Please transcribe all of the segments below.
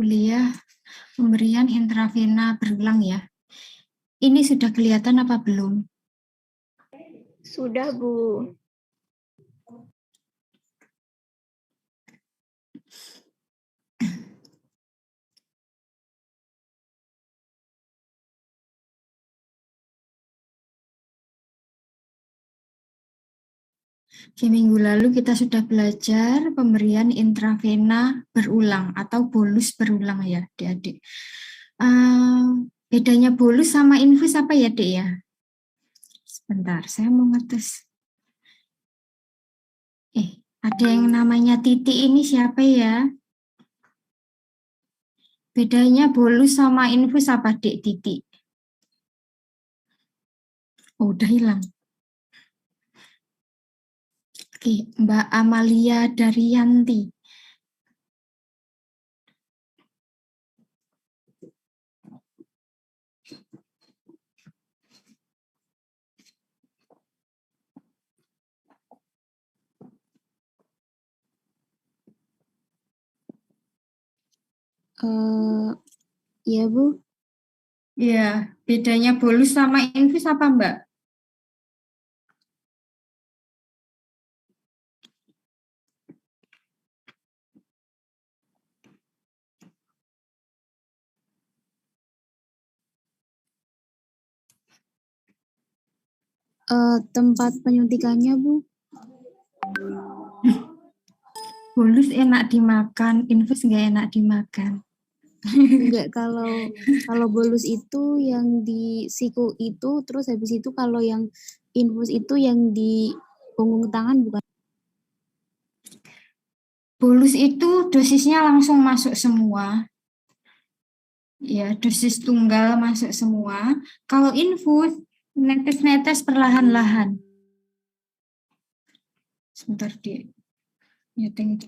kuliah pemberian intravena berulang ya. Ini sudah kelihatan apa belum? Sudah, Bu. Di minggu lalu kita sudah belajar pemberian intravena berulang atau bolus berulang ya, adik-adik. Bedanya bolus sama infus apa ya, Dek ya? Sebentar, saya mau ngetes. Ada yang namanya titik ini siapa ya? Bedanya bolus sama infus apa, Dek, titik? Oh, udah hilang. Oke, Mbak Amalia Daryanti. Iya, Bu. Ya, bedanya bolus sama infus apa, Mbak? Tempat penyuntikannya, Bu. Bolus enak dimakan, infus nggak enak dimakan. Enggak, kalau bolus itu yang di siku itu, terus habis itu kalau yang infus itu yang di punggung tangan, bukan? Bolus itu dosisnya langsung masuk semua. Ya, dosis tunggal masuk semua. Kalau infus, netes-netes perlahan-lahan. Sebentar di nyeting.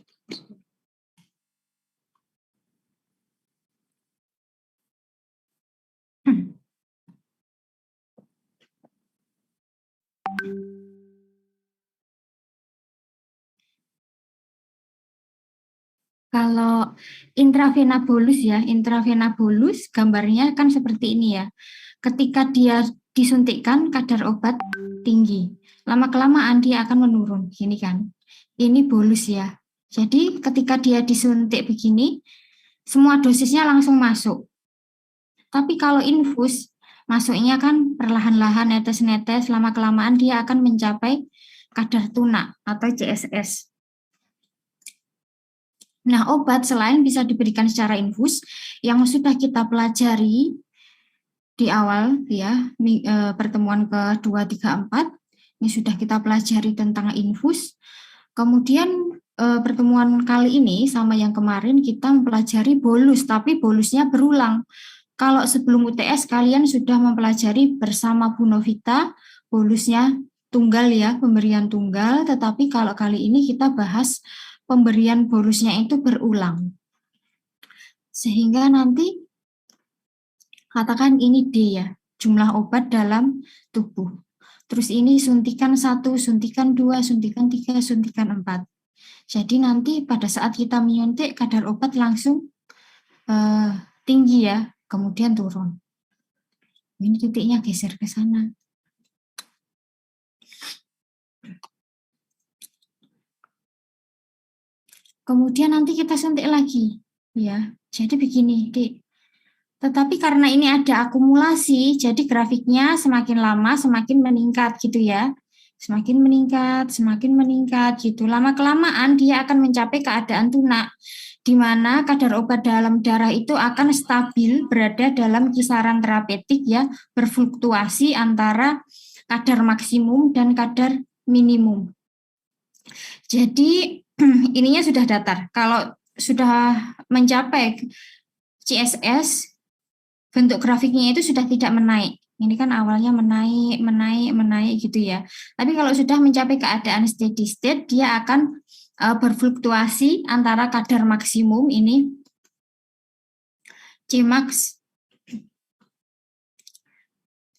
Kalau intravena bolus ya, intravena bolus gambarnya kan seperti ini ya. Ketika dia disuntikkan kadar obat tinggi, lama-kelamaan dia akan menurun, gini kan. Ini bolus ya. Jadi ketika dia disuntik begini, semua dosisnya langsung masuk. Tapi kalau infus, masuknya kan perlahan-lahan, netes-netes, lama-kelamaan dia akan mencapai kadar tunak atau CSS. Nah, obat selain bisa diberikan secara infus, yang sudah kita pelajari di awal ya, pertemuan ke-2, 3, 4, ini sudah kita pelajari tentang infus. Kemudian pertemuan kali ini sama yang kemarin kita mempelajari bolus, tapi bolusnya berulang. Kalau sebelum UTS kalian sudah mempelajari bersama Bu Novita, bolusnya tunggal ya, pemberian tunggal, tetapi kalau kali ini kita bahas pemberian bolusnya itu berulang. Sehingga nanti katakan ini D ya, jumlah obat dalam tubuh. Terus ini suntikan 1, suntikan 2, suntikan 3, suntikan 4. Jadi nanti pada saat kita menyuntik kadar obat langsung tinggi ya, kemudian turun. Ini titiknya geser ke sana. Kemudian nanti kita suntik lagi, ya. Jadi begini, Dik. Tetapi karena ini ada akumulasi, jadi grafiknya semakin lama semakin meningkat gitu ya. Semakin meningkat gitu. Lama-kelamaan dia akan mencapai keadaan tunak, di mana kadar obat dalam darah itu akan stabil berada dalam kisaran terapeutik ya, berfluktuasi antara kadar maksimum dan kadar minimum. Jadi ininya sudah datar. Kalau sudah mencapai CSS, bentuk grafiknya itu sudah tidak menaik. Ini kan awalnya menaik gitu ya. Tapi kalau sudah mencapai keadaan steady state, dia akan berfluktuasi antara kadar maksimum ini Cmax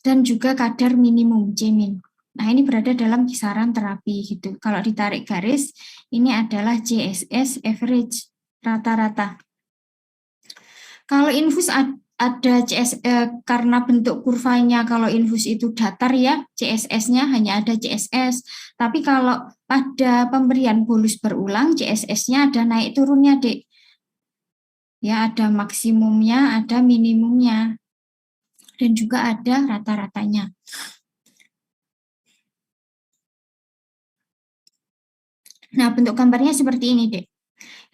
dan juga kadar minimum Cmin. Nah, ini berada dalam kisaran terapi gitu. Kalau ditarik garis, ini adalah CSS average, rata-rata. Kalau infus ada karena bentuk kurvanya, kalau infus itu datar ya, CSS-nya hanya ada CSS. Tapi kalau pada pemberian bolus berulang, CSS-nya ada naik turunnya, Dek. Ya, ada maksimumnya, ada minimumnya. Dan juga ada rata-ratanya. Nah, bentuk gambarnya seperti ini, Dek.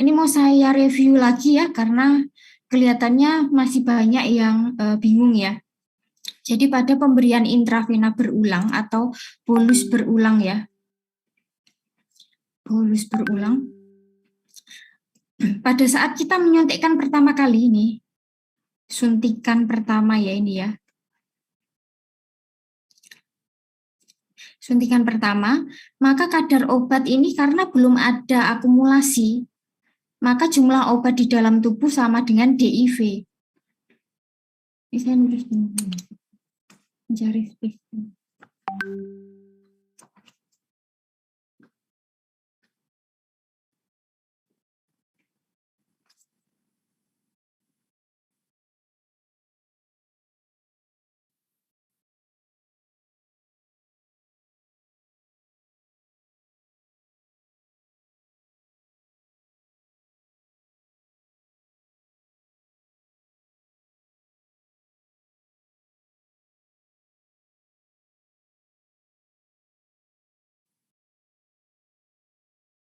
Ini mau saya review lagi ya, karena kelihatannya masih banyak yang bingung ya. Jadi pada pemberian intravena berulang atau bolus berulang ya. Bolus berulang. Pada saat kita menyuntikkan pertama kali ini, suntikan pertama ya ini ya. Suntikan pertama, maka kadar obat ini karena belum ada akumulasi, maka jumlah obat di dalam tubuh sama dengan DIV. Ini saya nulis mencari space.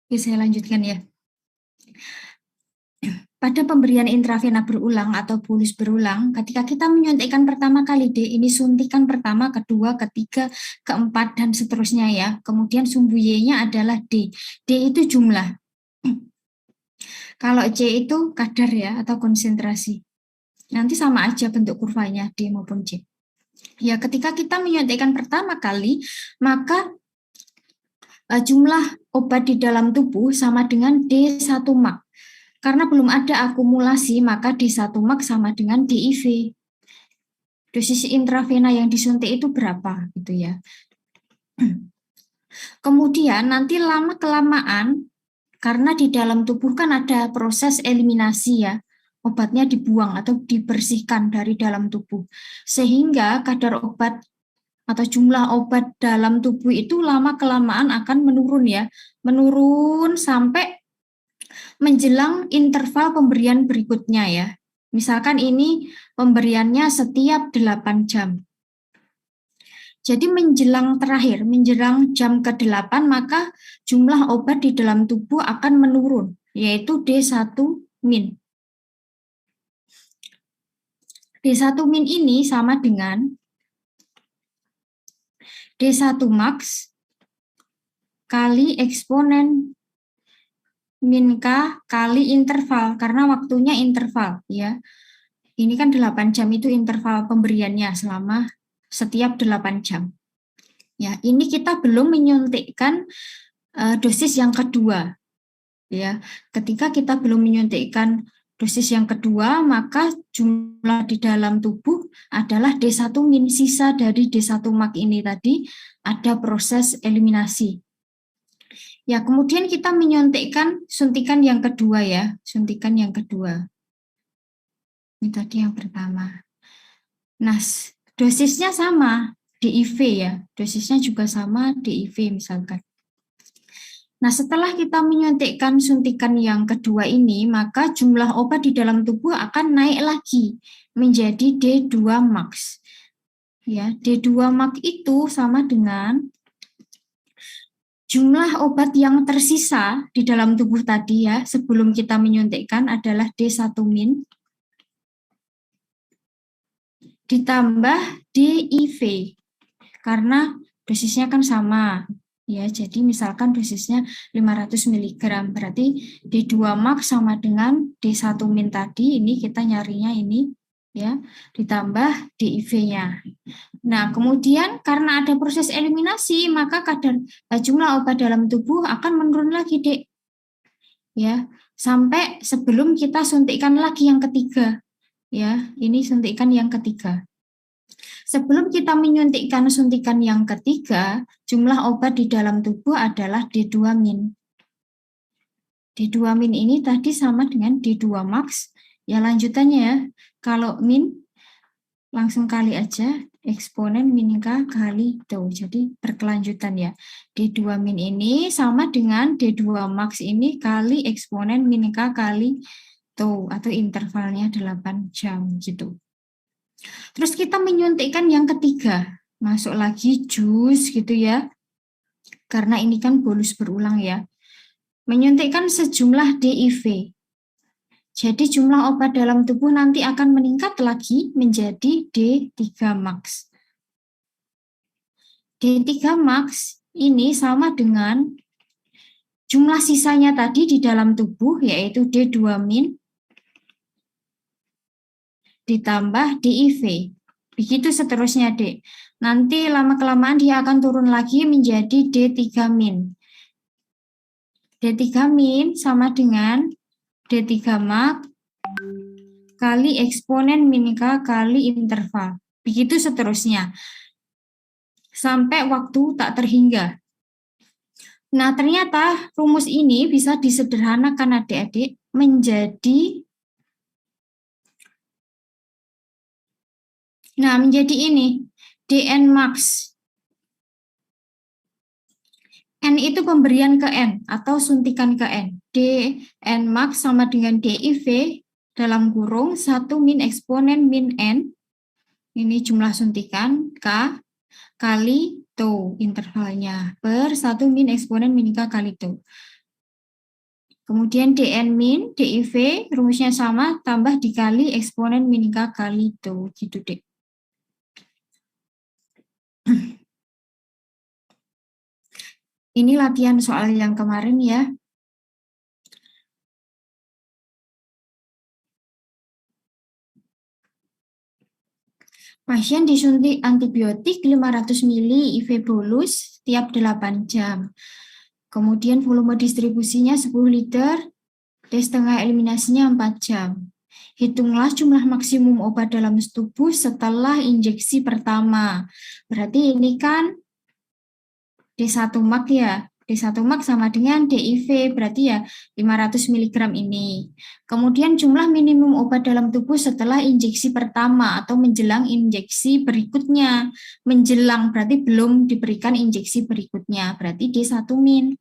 Oke, saya lanjutkan ya. Pada pemberian intravena berulang atau bolus berulang, ketika kita menyuntikkan pertama kali D, ini suntikan pertama, kedua, ketiga, keempat, dan seterusnya ya. Kemudian sumbu Y-nya adalah D. D itu jumlah. Kalau C itu kadar ya, atau konsentrasi. Nanti sama aja bentuk kurvanya, D maupun C. Ya, ketika kita menyuntikkan pertama kali, maka jumlah obat di dalam tubuh sama dengan D1 mak. Karena belum ada akumulasi, maka D1 mak sama dengan DIV. Dosis intravena yang disuntik itu berapa gitu ya. Kemudian nanti lama-kelamaan, karena di dalam tubuh kan ada proses eliminasi ya, obatnya dibuang atau dibersihkan dari dalam tubuh. Sehingga kadar obat atau jumlah obat dalam tubuh itu lama-kelamaan akan menurun ya. Menurun sampai menjelang interval pemberian berikutnya ya. Misalkan ini pemberiannya setiap 8 jam. Jadi menjelang terakhir, menjelang jam ke-8, maka jumlah obat di dalam tubuh akan menurun, yaitu D1 min. D1 min ini sama dengan D1 max kali eksponen min K kali interval, karena waktunya interval ya. Ini kan 8 jam itu interval pemberiannya selama setiap 8 jam. Ya, ini kita belum menyuntikkan dosis yang kedua. Ya, ketika kita belum menyuntikkan dosis yang kedua, maka jumlah di dalam tubuh adalah D1 min, sisa dari D1 mak ini tadi ada proses eliminasi. Ya, kemudian kita menyuntikkan suntikan yang kedua ya, suntikan yang kedua. Ini tadi yang pertama. Nah, dosisnya sama, DIV ya, dosisnya juga sama, DIV misalkan. Nah, setelah kita menyuntikkan suntikan yang kedua ini, maka jumlah obat di dalam tubuh akan naik lagi menjadi D2 max. Ya, D2 max itu sama dengan jumlah obat yang tersisa di dalam tubuh tadi ya, sebelum kita menyuntikkan adalah D1 min ditambah DIV, karena dosisnya kan sama ya. Jadi misalkan dosisnya 500 mg, berarti D2 max sama dengan D1 min tadi, ini kita nyarinya ini ya, ditambah DIV-nya. Nah, kemudian karena ada proses eliminasi, maka kadar jumlah obat dalam tubuh akan menurun lagi, Dek. Ya, sampai sebelum kita suntikkan lagi yang ketiga. Ya, ini suntikan yang ketiga. Sebelum kita menyuntikkan suntikan yang ketiga, jumlah obat di dalam tubuh adalah D2 min. D2 min ini tadi sama dengan D2 max Ya lanjutannya ya, kalau min langsung kali aja eksponen min K kali tau. Jadi berkelanjutan ya. D2 min ini sama dengan D2 max ini kali eksponen min K kali tau, atau intervalnya 8 jam gitu. Terus kita menyuntikkan yang ketiga, masuk lagi jus gitu ya. Karena ini kan bolus berulang ya. Menyuntikkan sejumlah DIV. Jadi jumlah obat dalam tubuh nanti akan meningkat lagi menjadi D3 max. D3 max ini sama dengan jumlah sisanya tadi di dalam tubuh, yaitu D2 min ditambah DIV. Begitu seterusnya, Dek. Nanti lama-kelamaan dia akan turun lagi menjadi D3 min. D3 min sama dengan D3 max kali eksponen min K kali interval. Begitu seterusnya. Sampai waktu tak terhingga. Nah, ternyata rumus ini bisa disederhanakan adik-adik menjadi ini, Dn max. N itu pemberian ke N atau suntikan ke N. Dn max sama dengan DIV dalam kurung 1 min eksponen min N, ini jumlah suntikan, K, kali tau intervalnya, per 1 min eksponen min K kali tau. Kemudian Dn min, DIV, rumusnya sama, tambah dikali eksponen min K kali tau, gitu deh. Ini latihan soal yang kemarin ya. Pasien disuntik antibiotik 500 ml IV bolus tiap 8 jam. Kemudian volume distribusinya 10 liter, setengah eliminasinya 4 jam. Hitunglah jumlah maksimum obat dalam tubuh setelah injeksi pertama. Berarti ini kan D1 max ya. D1 max sama dengan DIV, berarti ya 500 mg ini. Kemudian jumlah minimum obat dalam tubuh setelah injeksi pertama atau menjelang injeksi berikutnya. Menjelang berarti belum diberikan injeksi berikutnya, berarti D1 min.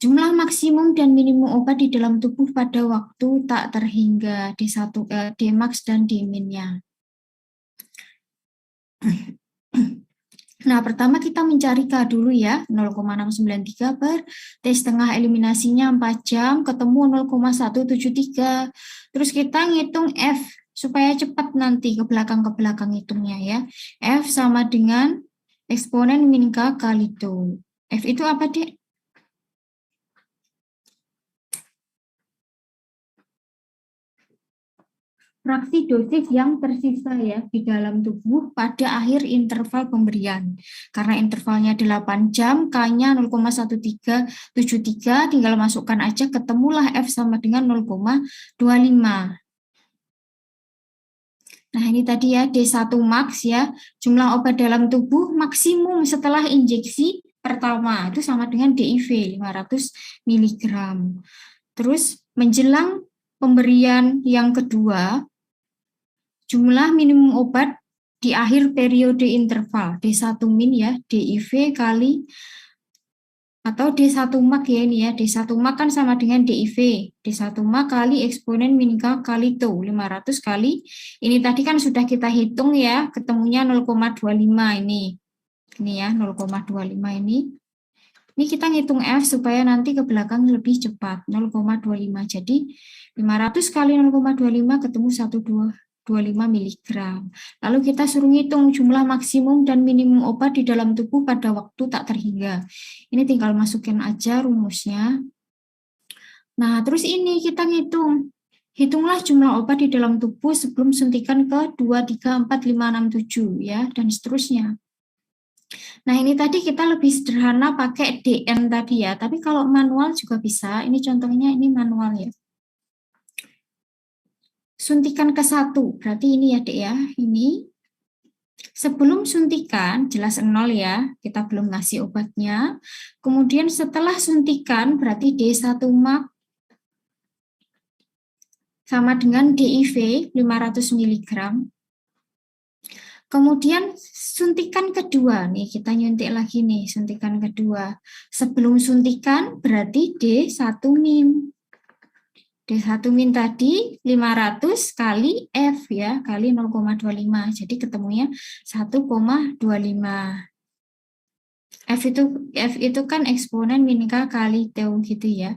Jumlah maksimum dan minimum obat di dalam tubuh pada waktu tak terhingga, D max dan D min-nya. Nah, pertama kita mencari K dulu ya, 0,693 per T setengah eliminasinya 4 jam, ketemu 0,173. Terus kita ngitung F, supaya cepat nanti ke belakang hitungnya ya. F sama dengan eksponen min K kali tau. F itu apa, Dek? Fraksi dosis yang tersisa ya di dalam tubuh pada akhir interval pemberian. Karena intervalnya 8 jam, K-nya 0,1373, tinggal masukkan aja, ketemulah F sama dengan 0,25. Nah ini tadi ya D1 max ya, jumlah obat dalam tubuh maksimum setelah injeksi pertama, itu sama dengan DIV 500 mg. Terus menjelang pemberian yang kedua, jumlah minimum obat di akhir periode interval, D1 min ya, DIV kali, atau D1 max ya ini ya, D1 max kan sama dengan DIV, D1 max kali eksponen min K kali tau, 500 kali, ini tadi kan sudah kita hitung ya, ketemunya 0,25 ini ya, 0,25 ini. Ini kita ngitung F supaya nanti ke belakang lebih cepat, 0,25, jadi 500 kali 0,25 ketemu 1,25 mg. Lalu kita suruh ngitung jumlah maksimum dan minimum obat di dalam tubuh pada waktu tak terhingga. Ini tinggal masukin aja rumusnya. Nah, terus ini kita ngitung. Hitunglah jumlah obat di dalam tubuh sebelum suntikan ke 2, 3, 4, 5, 6, 7 ya, dan seterusnya. Nah, ini tadi kita lebih sederhana pakai DN tadi ya, tapi kalau manual juga bisa. Ini contohnya ini manual ya. Suntikan ke-1, berarti ini ya Dek ya, ini sebelum suntikan jelas 0 ya, kita belum ngasih obatnya. Kemudian setelah suntikan berarti D1 max sama dengan DIV 500 mg. Kemudian suntikan kedua, nih kita nyuntik lagi nih, suntikan kedua. Sebelum suntikan berarti D1 min. D1 min tadi 500 kali F ya, kali 0,25. Jadi ketemunya 1,25. F itu kan eksponen min K kali T gitu ya.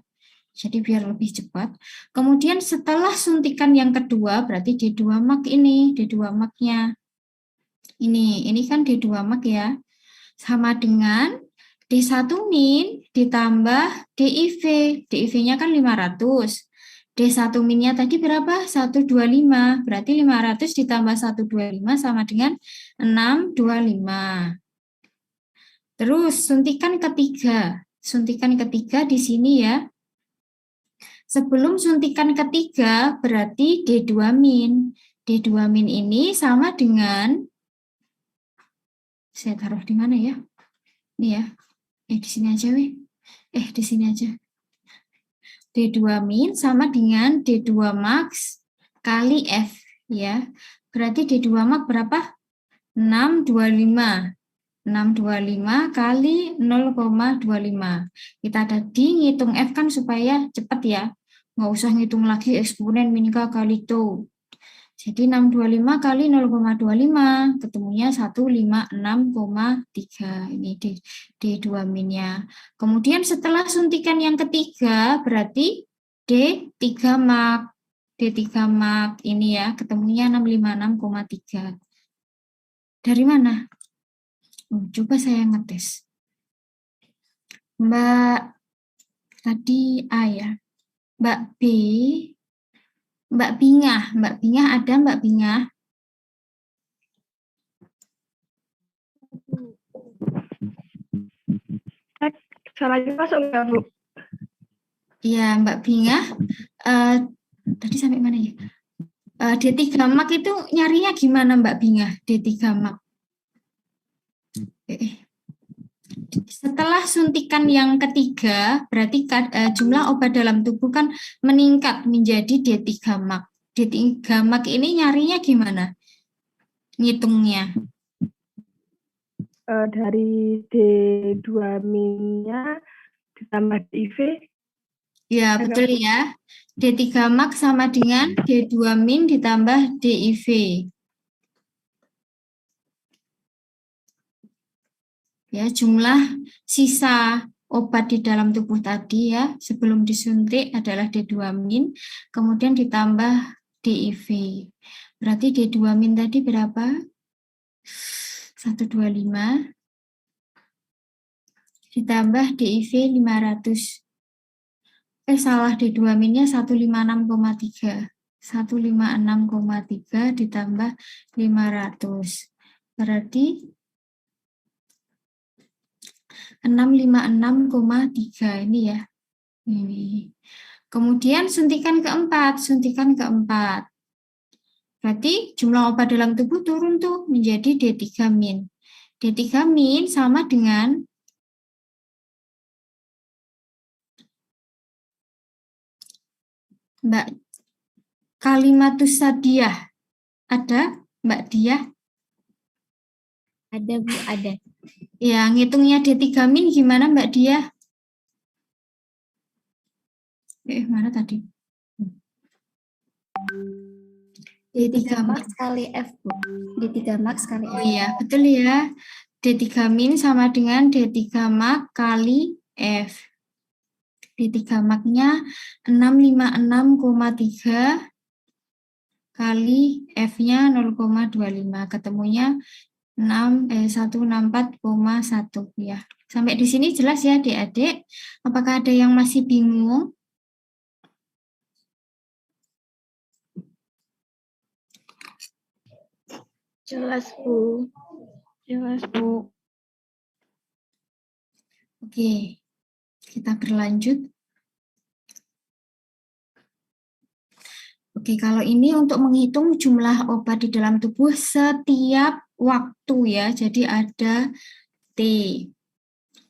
Jadi biar lebih cepat. Kemudian setelah suntikan yang kedua berarti D2 mak ini, D2 maknya. Ini kan D2 mak ya. Sama dengan D1 min ditambah DIV. DIV-nya kan 500. D1 min-nya tadi berapa? 125. Berarti 500 ditambah 125 sama dengan 625. Terus suntikan ketiga. Suntikan ketiga di sini ya. Sebelum suntikan ketiga berarti D2 min. D2 min ini sama dengan, saya taruh di mana ya? Ini ya. Di sini aja weh. Di sini aja. D2 min sama dengan D2 max kali F ya. Berarti D2 max berapa? 625. 625 kali 0,25. Kita tadi ngitung F kan supaya cepat ya. Nggak usah ngitung lagi eksponen min K kali T. Jadi 625 kali 0,25 ketemunya 156,3. Ini D2 minnya. Kemudian setelah suntikan yang ketiga berarti D3 mak. D3 mak ini ya ketemunya 656,3. Dari mana? Coba saya ngetes. Mbak tadi A ya. Mbak B. Mbak Bingah ada Mbak Bingah? Salahnya masuk nggak, Bu? Iya, Mbak Bingah. Tadi sampai mana ya? D3 mak itu nyarinya gimana Mbak Bingah? D3 mak. Setelah suntikan yang ketiga, berarti jumlah obat dalam tubuh kan meningkat menjadi D3 mak. D3 mak ini nyarinya gimana? Ngitungnya. Dari D2 min-nya ditambah DIV. Ya, betul ya. D3 mak sama dengan D2 min ditambah DIV. Ya, jumlah sisa obat di dalam tubuh tadi ya, sebelum disuntik adalah D2 min, kemudian ditambah DIV. Berarti D2 min tadi berapa? 125 ditambah DIV 500. Salah, D2 min-nya 156,3. 156,3 ditambah 500. Berarti 656,3 ini ya. Ini. Kemudian suntikan keempat. Berarti jumlah obat dalam tubuh turun tuh menjadi D3 min. D3 min sama dengan Mbak Kalimatus Sadiah. Ada Mbak Diah? Ada Bu, ada. Ya, ngitungnya D3 min gimana Mbak Diah? Mana tadi? D3 max kali F, Bu. D3 max kali F. Oh iya, betul ya. D3 min sama dengan D3 max kali F. D3 max-nya 656,3 kali F-nya 0,25. Ketemunya 164,1 ya. Sampai di sini jelas ya Adik-adik? Apakah ada yang masih bingung? Jelas, Bu. Jelas, Bu. Oke, kita berlanjut. Oke, kalau ini untuk menghitung jumlah obat di dalam tubuh setiap waktu ya. Jadi ada T.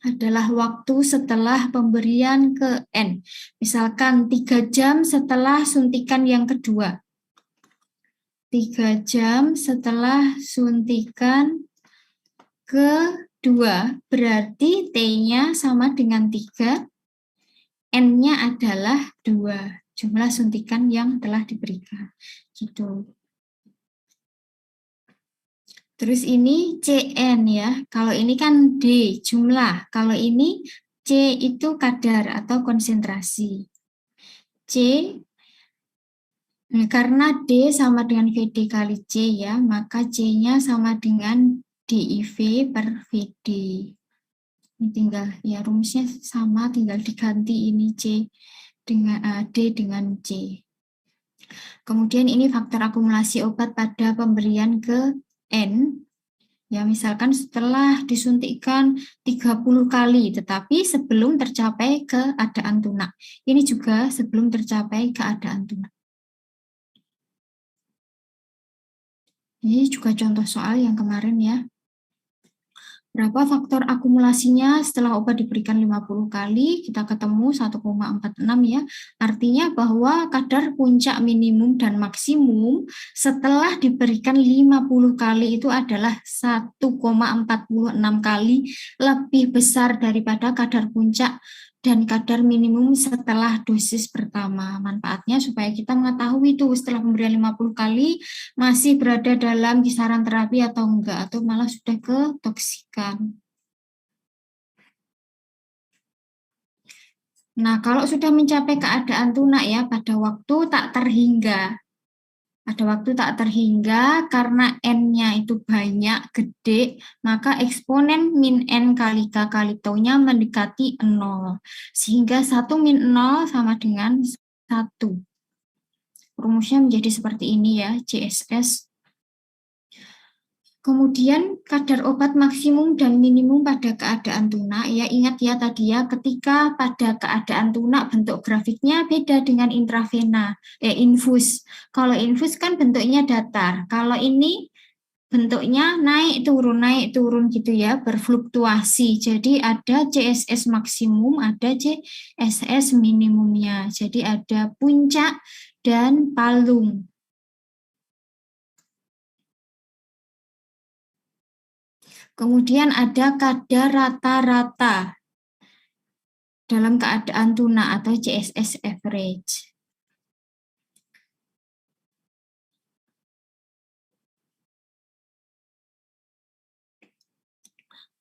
adalah waktu setelah pemberian ke N. Misalkan 3 jam setelah suntikan yang kedua. 3 jam setelah suntikan kedua, berarti T-nya sama dengan 3, N-nya adalah 2, jumlah suntikan yang telah diberikan. Gitu. Terus ini CN ya, kalau ini kan D, jumlah. Kalau ini C itu kadar atau konsentrasi. C, karena D sama dengan VD kali C ya, maka C-nya sama dengan DIV per VD. Ini tinggal, ya rumusnya sama, tinggal diganti ini C dengan D dengan C. Kemudian ini faktor akumulasi obat pada pemberian ke N, ya misalkan setelah disuntikkan 30 kali, tetapi sebelum tercapai keadaan tunak. Ini juga sebelum tercapai keadaan tunak. Ini juga contoh soal yang kemarin ya. Berapa faktor akumulasinya setelah obat diberikan 50 kali, kita ketemu 1,46 ya. Artinya bahwa kadar puncak minimum dan maksimum setelah diberikan 50 kali itu adalah 1,46 kali lebih besar daripada kadar puncak dan kadar minimum setelah dosis pertama. Manfaatnya supaya kita mengetahui itu setelah pemberian 50 kali masih berada dalam kisaran terapi atau enggak, atau malah sudah ketoksikan. Nah, kalau sudah mencapai keadaan tunak ya, pada waktu tak terhingga. Pada waktu tak terhingga, karena N-nya itu banyak, gede, maka eksponen min N kali K kali tau-nya mendekati 0. Sehingga 1 min 0 sama dengan 1. Rumusnya menjadi seperti ini ya, CSS. Kemudian kadar obat maksimum dan minimum pada keadaan tunak, ya ingat ya tadi ya, ketika pada keadaan tunak bentuk grafiknya beda dengan intravena, infus. Kalau infus kan bentuknya datar, kalau ini bentuknya naik turun gitu ya, berfluktuasi. Jadi ada CSS maksimum, ada CSS minimumnya. Jadi ada puncak dan palung. Kemudian ada kadar rata-rata dalam keadaan tunak atau CSS average.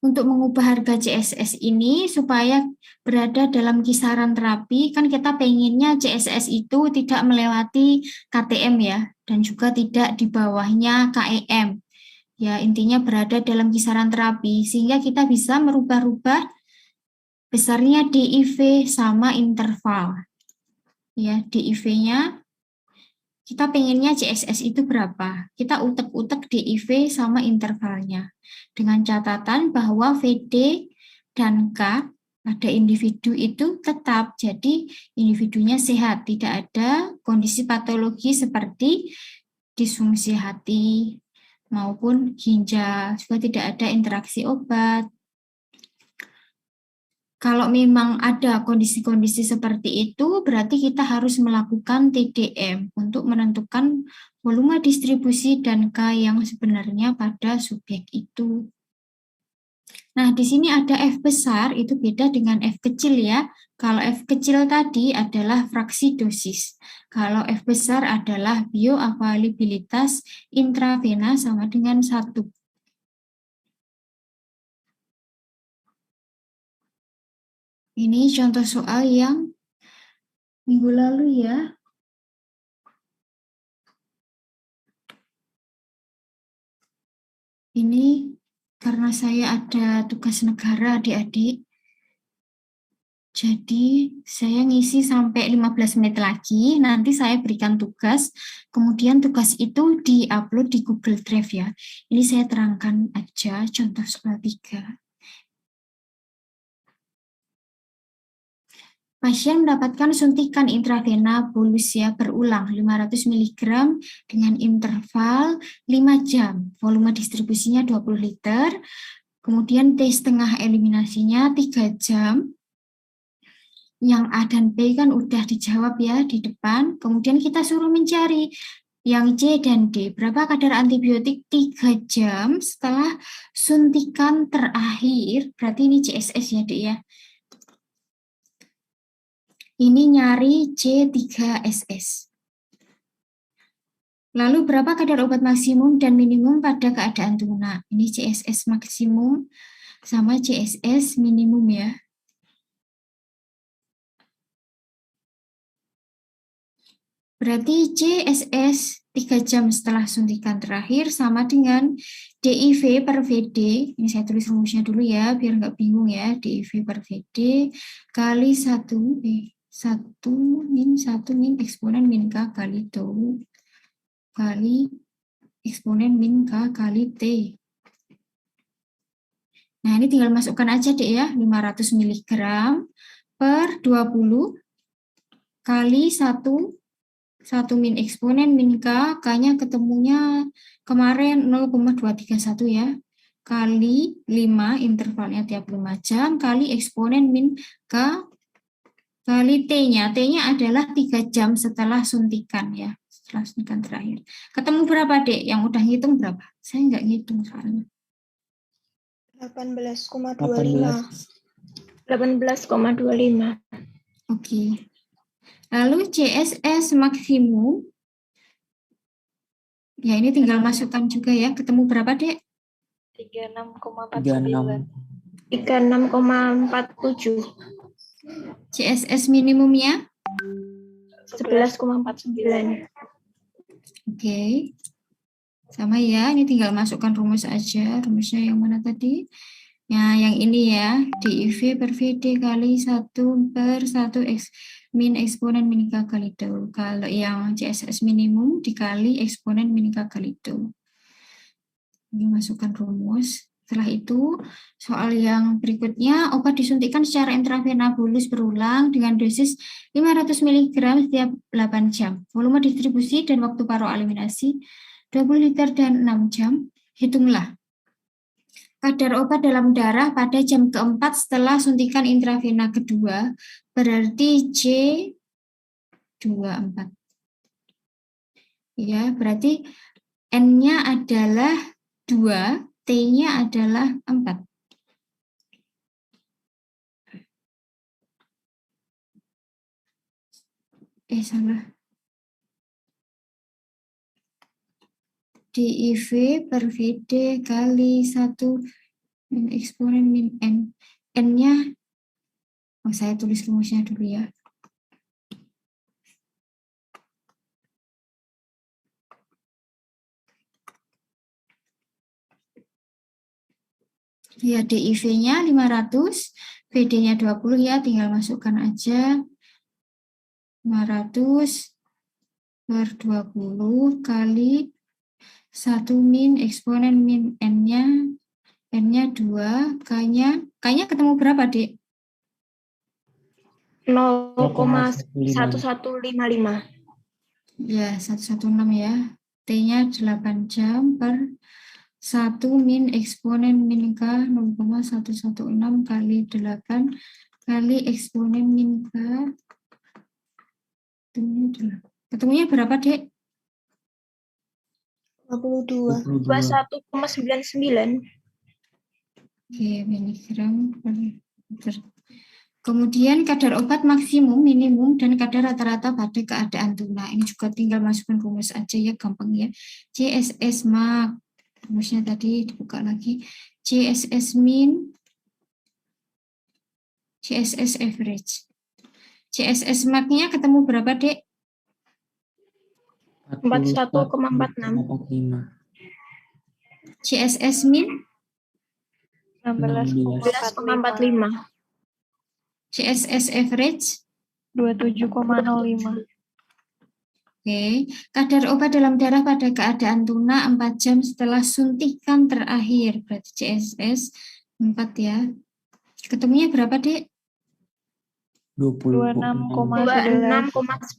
Untuk mengubah harga CSS ini supaya berada dalam kisaran terapi, kan kita pengennya CSS itu tidak melewati KTM ya, dan juga tidak di bawahnya KEM. Ya, intinya berada dalam kisaran terapi, sehingga kita bisa merubah-rubah besarnya DIV sama interval. Ya, DIV-nya kita pengennya CSS itu berapa? Kita utek-utek DIV sama intervalnya. Dengan catatan bahwa VD dan K pada individu itu tetap, jadi individunya sehat, tidak ada kondisi patologi seperti disfungsi hati maupun ginjal, juga tidak ada interaksi obat. Kalau memang ada kondisi-kondisi seperti itu, berarti kita harus melakukan TDM untuk menentukan volume distribusi dan K yang sebenarnya pada subjek itu. Nah, di sini ada F besar, itu beda dengan F kecil ya. Kalau F kecil tadi adalah fraksi dosis. Kalau F besar adalah bioavailabilitas intravena sama dengan 1. Ini contoh soal yang minggu lalu ya. Ini karena saya ada tugas negara adik-adik, jadi saya ngisi sampai 15 menit lagi, nanti saya berikan tugas, kemudian tugas itu di-upload di Google Drive ya. Ini saya terangkan aja contoh soal 3. Pasien mendapatkan suntikan intravena bolus ya berulang 500 mg dengan interval 5 jam. Volume distribusinya 20 liter. Kemudian T setengah eliminasinya 3 jam. Yang A dan B kan udah dijawab ya di depan. Kemudian kita suruh mencari yang C dan D. Berapa kadar antibiotik 3 jam setelah suntikan terakhir. Berarti ini CSS ya, Dek ya. Ini nyari C3SS. Lalu berapa kadar obat maksimum dan minimum pada keadaan tuna? Ini CSS maksimum sama CSS minimum ya. Berarti CSS 3 jam setelah suntikan terakhir sama dengan DIV per VD. Ini saya tulis rumusnya dulu ya, biar nggak bingung ya. DIV per VD kali 1 min eksponen min K kali tau kali eksponen min K kali T. Nah, ini tinggal masukkan aja deh ya, 500 mg per 20 kali 1 min eksponen min K, K-nya ketemunya kemarin 0,231 ya, kali 5 intervalnya tiap 5 jam, kali eksponen min K, kali T-nya. T-nya adalah 3 jam setelah suntikan ya, setelah suntikan terakhir. Ketemu berapa, Dek? Yang udah ngitung berapa? Saya nggak ngitung soalnya. 18,25. 18,25. Oke. Lalu CSS maksimum, ya ini tinggal masukkan juga ya. Ketemu berapa, Dek? 36,49. 36,47. CSS minimumnya? 11,49. Oke. Sama ya, ini tinggal masukkan rumus aja. Rumusnya yang mana tadi? Nah, yang ini ya, DIV per VD kali 1 per 1 min eksponen min K kali tau. Kalau yang CSS minimum dikali eksponen min K kali tau. Ini masukkan rumus. Setelah itu, soal yang berikutnya, obat disuntikkan secara intravena bolus berulang dengan dosis 500 mg setiap 8 jam. Volume distribusi dan waktu paro eliminasi 20 liter dan 6 jam. Hitunglah kadar obat dalam darah pada jam keempat setelah suntikan intravena kedua, berarti C24. Ya, berarti N-nya adalah 2, T-nya adalah 4. Salah. DIV per VD kali 1 min eksponen min N. N-nya, saya tulis rumusnya dulu ya. Ya, DIV-nya 500, VD-nya 20 ya, tinggal masukkan aja. 500 per 20 kali 1 min eksponen min N-nya 2, K-nya ketemu berapa, Dek? 0,1155. Ya, 116 ya. T-nya 8 jam per 1 min eksponen min K 0,116 kali 8 kali eksponen min K. Ketemunya berapa, Dek? 21,99. Oke, miligram per liter. Kemudian kadar obat maksimum, minimum, dan kadar rata-rata pada keadaan tuna. Ini juga tinggal masukkan rumus aja ya, gampang ya. CSS mak, rumusnya tadi dibuka lagi. CSS min, CSS average. CSS mak-nya ketemu berapa, Dek? 41,46. CSS min? 11,45. CSS average? 27,05. Oke, kadar obat dalam darah pada keadaan tuna 4 jam setelah suntikan terakhir. Berarti CSS 4 ya. Ketemunya berapa, Dek? 26,11. 26,9.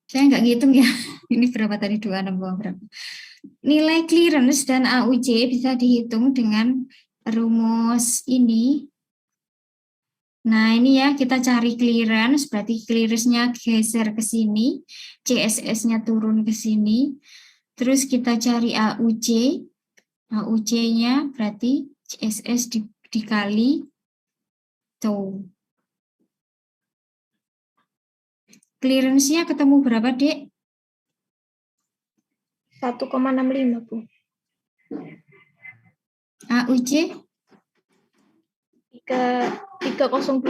Saya nggak ngitung ya. Ini berapa tadi? 26, berapa? Nilai clearance dan AUC bisa dihitung dengan rumus ini. Nah, ini ya, kita cari clearance, berarti clearance-nya geser ke sini, CSS-nya turun ke sini. Terus kita cari AUC. AUC-nya berarti CSS dikali tau. Clearance-nya ketemu berapa, Dek? 1,65, Bu. AUC? 302,16.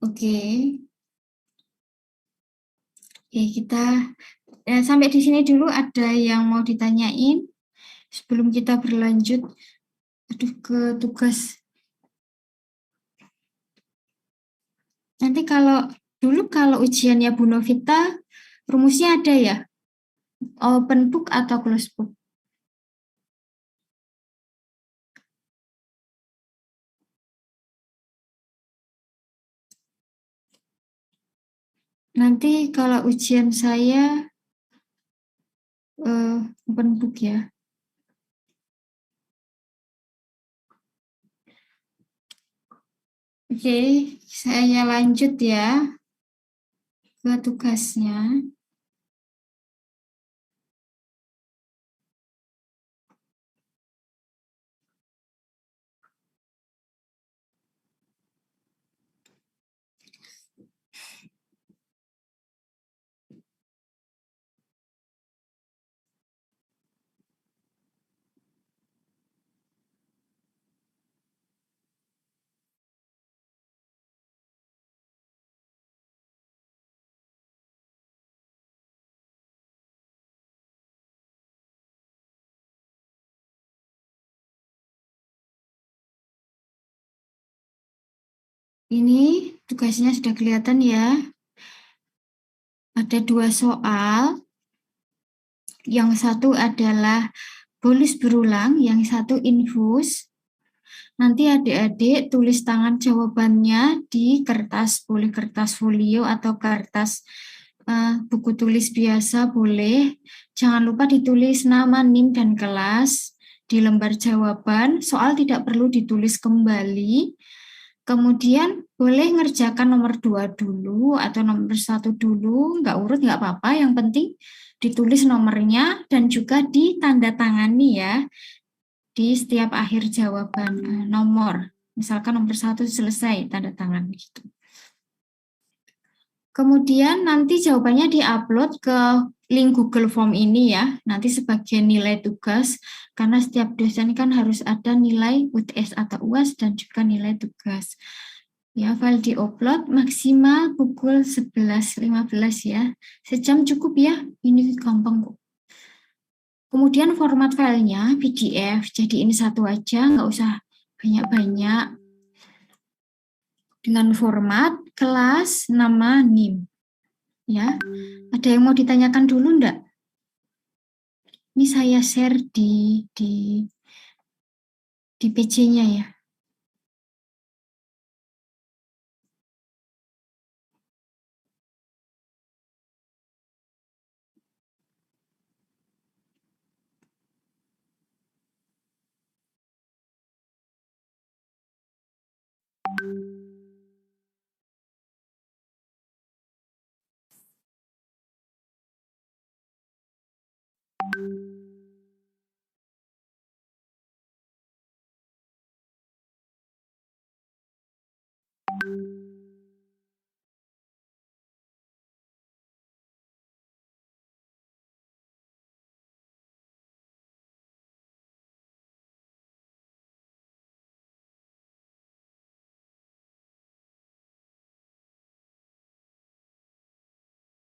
Oke. Oke, kita sampai di sini dulu. Ada yang mau ditanyain sebelum kita berlanjut ke tugas. Nanti kalau ujiannya Bu Novita, rumusnya ada ya? Open book atau close book? Nanti kalau ujian saya open book ya. Oke, saya lanjut ya ke tugasnya. Ini tugasnya sudah kelihatan ya. Ada 2 soal. Yang satu adalah bolus berulang, yang satu infus. Nanti adik-adik tulis tangan jawabannya di kertas, boleh kertas folio atau kertas buku tulis biasa boleh. Jangan lupa ditulis nama, NIM, dan kelas di lembar jawaban. Soal tidak perlu ditulis kembali. Kemudian boleh ngerjakan nomor 2 dulu atau nomor 1 dulu, nggak urut nggak apa-apa, yang penting ditulis nomornya dan juga ditandatangani ya di setiap akhir jawaban nomor. Misalkan nomor 1 selesai, tanda tangan gitu. Kemudian nanti jawabannya diupload ke link Google Form ini ya, nanti sebagai nilai tugas, karena setiap dosen kan harus ada nilai UTS atau UAS dan juga nilai tugas. Ya, file diupload maksimal pukul 11.15 ya, sejam cukup ya, ini gampang kok. Kemudian format filenya PDF, jadi ini satu aja, nggak usah banyak-banyak. Dengan format kelas, nama, NIM. Ya, ada yang mau ditanyakan dulu enggak? Ini saya share di PC-nya ya.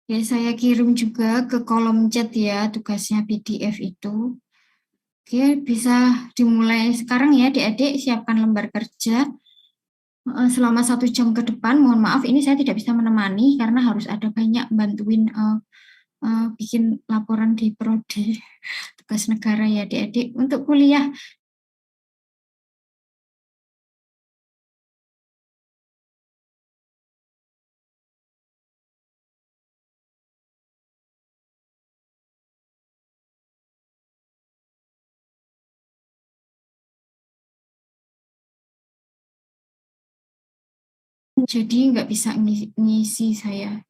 Ya, saya kirim juga ke kolom chat ya tugasnya PDF itu. Oke, bisa dimulai sekarang ya adik-adik, siapkan lembar kerja. Selama 1 jam ke depan, mohon maaf ini saya tidak bisa menemani karena harus ada banyak bantuin bikin laporan di prodi tugas negara ya adik-adik. Untuk kuliah jadi nggak bisa ngisi saya.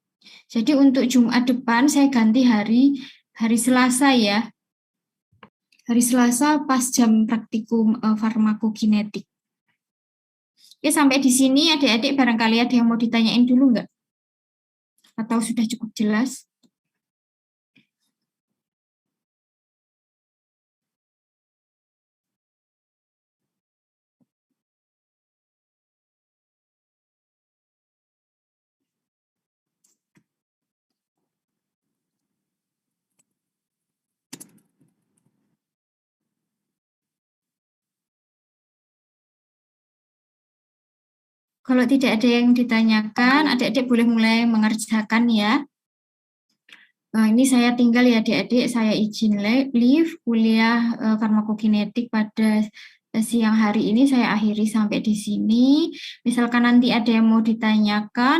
Jadi untuk Jumat depan saya ganti hari Selasa ya. Hari Selasa pas jam praktikum farmakokinetik. Oke, sampai di sini adik-adik barangkali ada yang mau ditanyain dulu nggak? Atau sudah cukup jelas? Kalau tidak ada yang ditanyakan, adik-adik boleh mulai mengerjakan ya. Nah, ini saya tinggal ya adik-adik, saya izin leave kuliah farmakokinetik pada siang hari ini saya akhiri sampai di sini. Misalkan nanti ada yang mau ditanyakan,